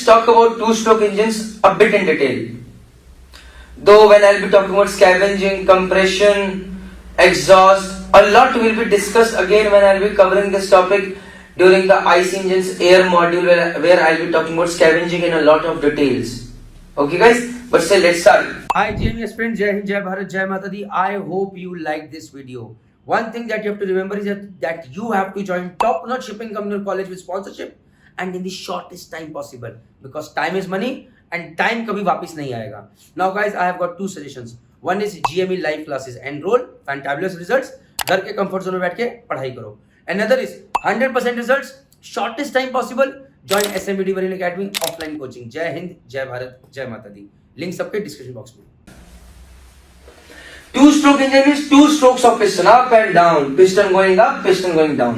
let's talk about two-stroke engines a bit in detail. Though when I'll be talking about scavenging, compression, exhaust, a lot will be discussed again when I'll be covering this topic during the IC engines air module where I'll be talking about scavenging in a lot of details. Okay guys, but still let's start. Hi GME aspirant, Jai Hind, Jai Bharat, Jai Mata Di. I hope you like this video. One thing that you have to remember is that you have to join top-notch shipping company or college with sponsorship and in the shortest time possible, because time is money and time kabhi वापस नहीं आएगा. Now guys, I have got two suggestions. One is GME live classes. Enroll, fantabulous results. घर के comfort zone में बैठ के पढ़ाई करो. Another is 100% results, shortest time possible. Join SMBD Varil Academy offline coaching. जय हिंद, जय भारत, जय माता दी. Link सबके description box में. Two-stroke engine is two strokes of piston, up and down. Piston going up, piston going down.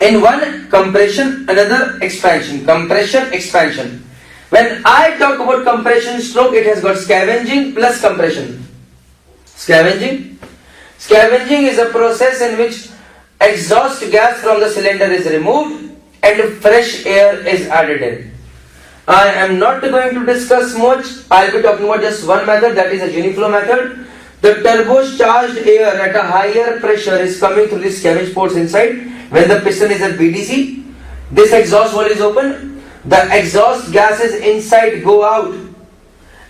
In one, compression, another expansion. Compression, expansion. When I talk about compression stroke, it has got scavenging plus compression. Scavenging. Scavenging is a process in which exhaust gas from the cylinder is removed and fresh air is added in. I am not going to discuss much. I will be talking about just one method, that is a uniflow method. The turbocharged air at a higher pressure is coming through the scavenge ports inside. When the piston is at BDC, this exhaust valve is open. The exhaust gases inside go out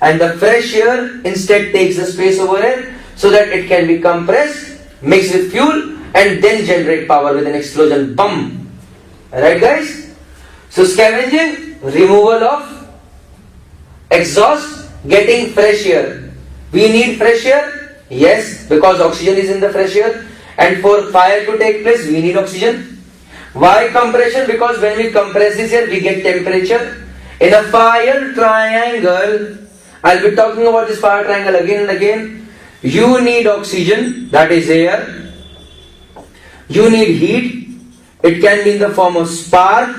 and the fresh air instead takes the space over here so that it can be compressed, mixed with fuel and then generate power with an explosion. Bum! Alright guys? So scavenging, removal of exhaust, getting fresh air. We need fresh air? Yes, because oxygen is in the fresh air, and for fire to take place we need oxygen. Why compression? Because when we compress this air we get temperature. In a fire triangle, I'll be talking about this fire triangle again and again. You need oxygen, that is air. You need heat. It can be in the form of spark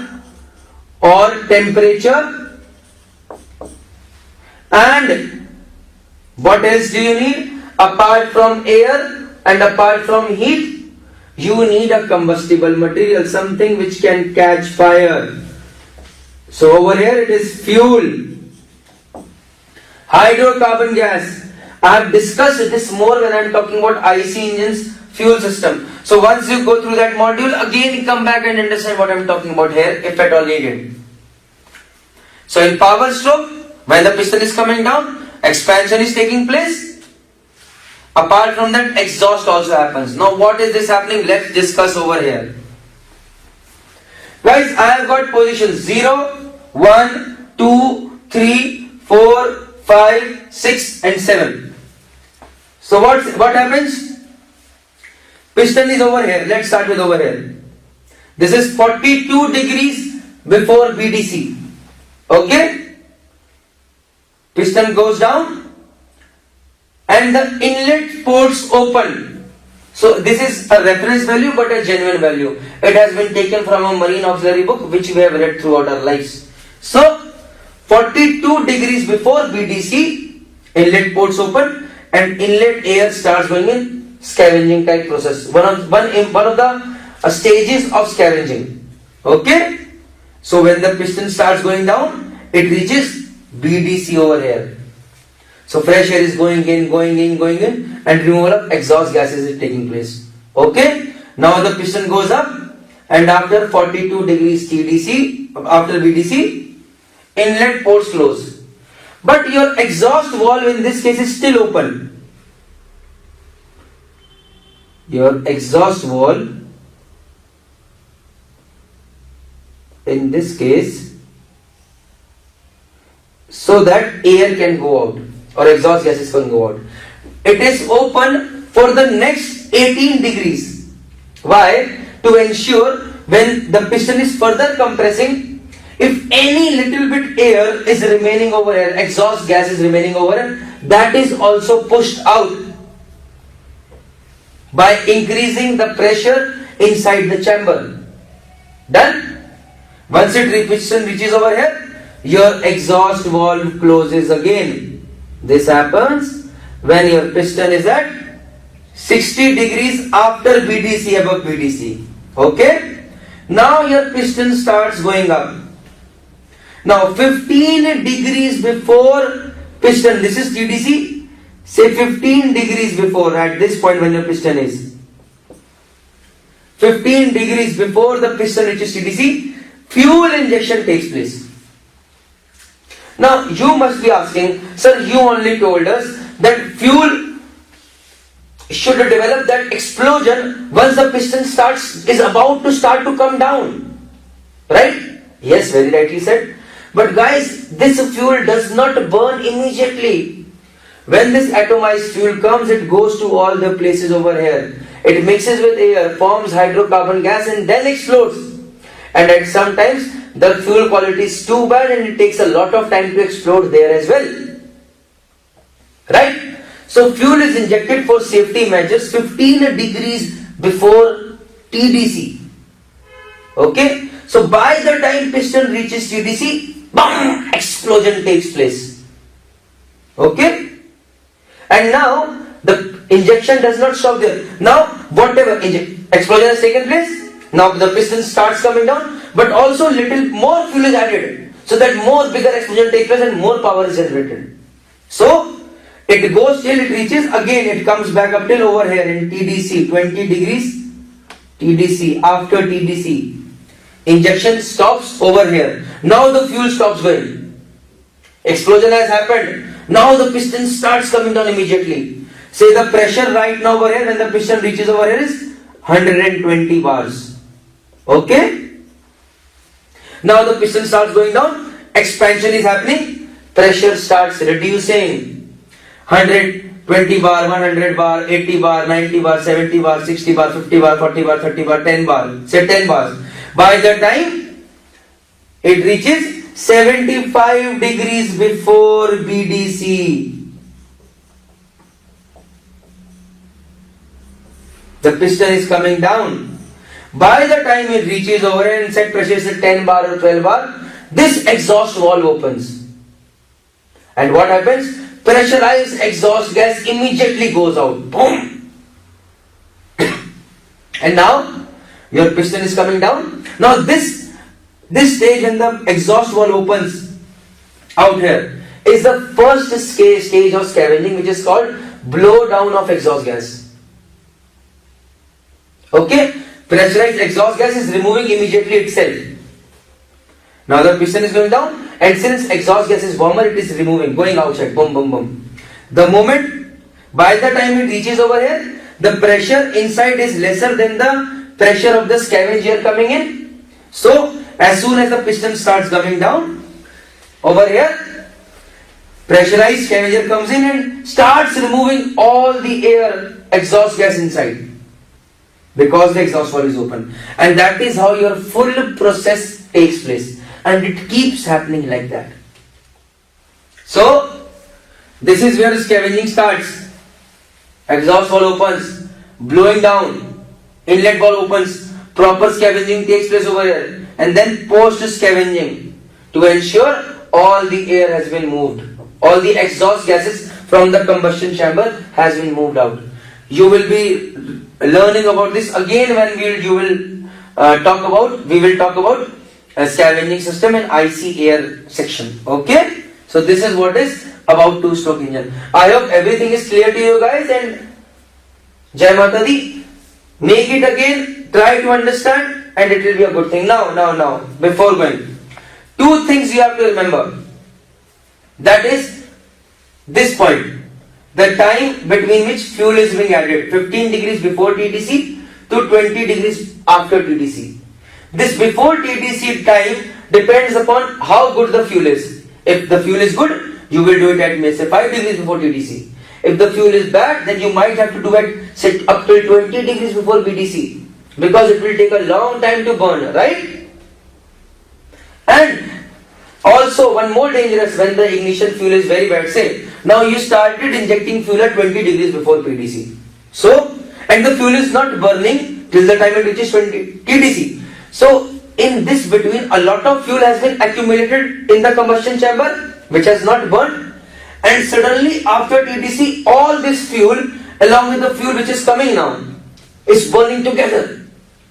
or temperature. And what else do you need? Apart from air and apart from heat, you need a combustible material, something which can catch fire. So over here it is fuel. Hydrocarbon gas. I have discussed this more when I am talking about IC engines fuel system. So once you go through that module, again come back and understand what I am talking about here, if at all needed. So in power stroke, when the piston is coming down, expansion is taking place. Apart from that, exhaust also happens. Now what is this happening? Let's discuss over here. Guys, I have got positions 0, 1, 2, 3, 4, 5, 6 and 7. So what happens? Piston is over here. Let's start with over here. This is 42 degrees before BDC. Okay? Piston goes down and the inlet ports open. So this is a reference value but a genuine value. It has been taken from a marine auxiliary book which we have read throughout our lives. So 42 degrees before BDC, inlet ports open and inlet air starts going in scavenging type process. One of the stages of scavenging. Okay? So when the piston starts going down, it reaches BDC over here. So fresh air is going in and removal of exhaust gases is taking place. Okay? Now the piston goes up and after 42 degrees TDC, after BDC, inlet ports close. But your exhaust valve in this case is still open. Your exhaust valve in this case, so that air can go out or exhaust gases can go out. It is open for the next 18 degrees. Why? To ensure when the piston is further compressing, if any little bit air is remaining over here, exhaust gas is remaining over here, that is also pushed out by increasing the pressure inside the chamber. Done? Once piston reaches over here, your exhaust valve closes again. This happens when your piston is at 60 degrees after BDC, above BDC. Okay? Now your piston starts going up. Now 15 degrees before piston, this is TDC, say 15 degrees before, at this point when your piston is 15 degrees before the piston reaches TDC, fuel injection takes place. Now you must be asking, sir, you only told us that fuel should develop that explosion once the piston is about to start to come down, right? Yes, very rightly said. But guys, this fuel does not burn immediately. When this atomized fuel comes, it goes to all the places over here. It mixes with air, forms hydrocarbon gas and then explodes. And at some times, the fuel quality is too bad and it takes a lot of time to explode there as well. Right? So fuel is injected for safety measures 15 degrees before TDC. Okay? So by the time piston reaches TDC, BAM! Explosion takes place. Okay? And now the injection does not stop there. Now whatever explosion has taken place, now the piston starts coming down, but also little more fuel is added, so that more bigger explosion takes place and more power is generated. So it goes till it reaches, again it comes back up till over here in TDC, 20 degrees TDC. After TDC, injection stops over here. Now the fuel stops going. Explosion has happened. Now the piston starts coming down immediately. Say the pressure right now over here when the piston reaches over here is 120 bars. Okay? Now the piston starts going down. Expansion is happening. Pressure starts reducing. 120 bar, 100 bar, 80 bar, 90 bar, 70 bar, 60 bar, 50 bar, 40 bar, 30 bar, 10 bar. Say 10 bars. By the time it reaches 75 degrees before BDC, the piston is coming down. By the time it reaches over here and set pressure is at 10 bar or 12 bar, this exhaust valve opens. And what happens? Pressurized exhaust gas immediately goes out. Boom! And now your piston is coming down. Now this stage when the exhaust valve opens out here is the first stage of scavenging, which is called blow down of exhaust gas. Okay? Pressurized exhaust gas is removing immediately itself. Now the piston is going down, and since exhaust gas is warmer, it is removing, going outside. Boom, boom, boom. The moment, by the time it reaches over here, the pressure inside is lesser than the pressure of the scavenged air coming in. So as soon as the piston starts coming down, over here, pressurized scavenger comes in and starts removing all the air, exhaust gas inside, because the exhaust valve is open. And that is how your full process takes place. And it keeps happening like that. So, this is where scavenging starts. Exhaust valve opens, blowing down, inlet valve opens, proper scavenging takes place over here. And then post scavenging to ensure all the air has been moved. All the exhaust gases from the combustion chamber has been moved out. You will be learning about this again when we will talk about scavenging system and IC air section. Okay? So this is what is about two-stroke engine. I hope everything is clear to you guys, and Jai Mata Di. Make it again, try to understand, and it will be a good thing. Now, before going, two things you have to remember. That is this point. The time between which fuel is being added, 15 degrees before TDC to 20 degrees after TDC. This before TDC time depends upon how good the fuel is. If the fuel is good, you will do it at say 5 degrees before TDC. If the fuel is bad, then you might have to do it say up till 20 degrees before BDC, because it will take a long time to burn, right? And also one more dangerous, when the ignition fuel is very bad. Say now you started injecting fuel at 20 degrees before BDC. So, and the fuel is not burning till the time it reaches 20 TDC. So in this between, a lot of fuel has been accumulated in the combustion chamber, which has not burned, and suddenly after TDC, all this fuel along with the fuel which is coming now is burning together.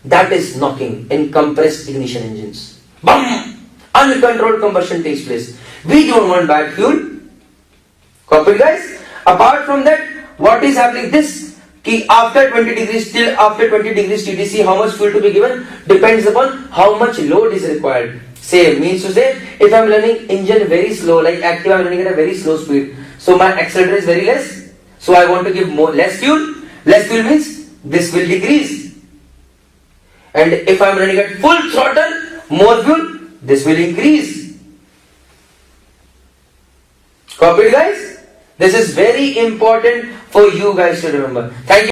That is knocking in compressed ignition engines. Bam! uncontrolled combustion takes place. We don't want bad fuel. Copy guys? Apart from that, what is happening? This key after 20 degrees till after 20 degrees TDC, how much fuel to be given depends upon how much load is required. Say means to say, if I am running engine very slow, like active, I am running at a very slow speed, so my accelerator is very less, so I want to give less fuel. Less fuel means this will decrease. And if I am running at full throttle, more fuel, this will increase. Copy guys? This is very important for you guys to remember. Thank you.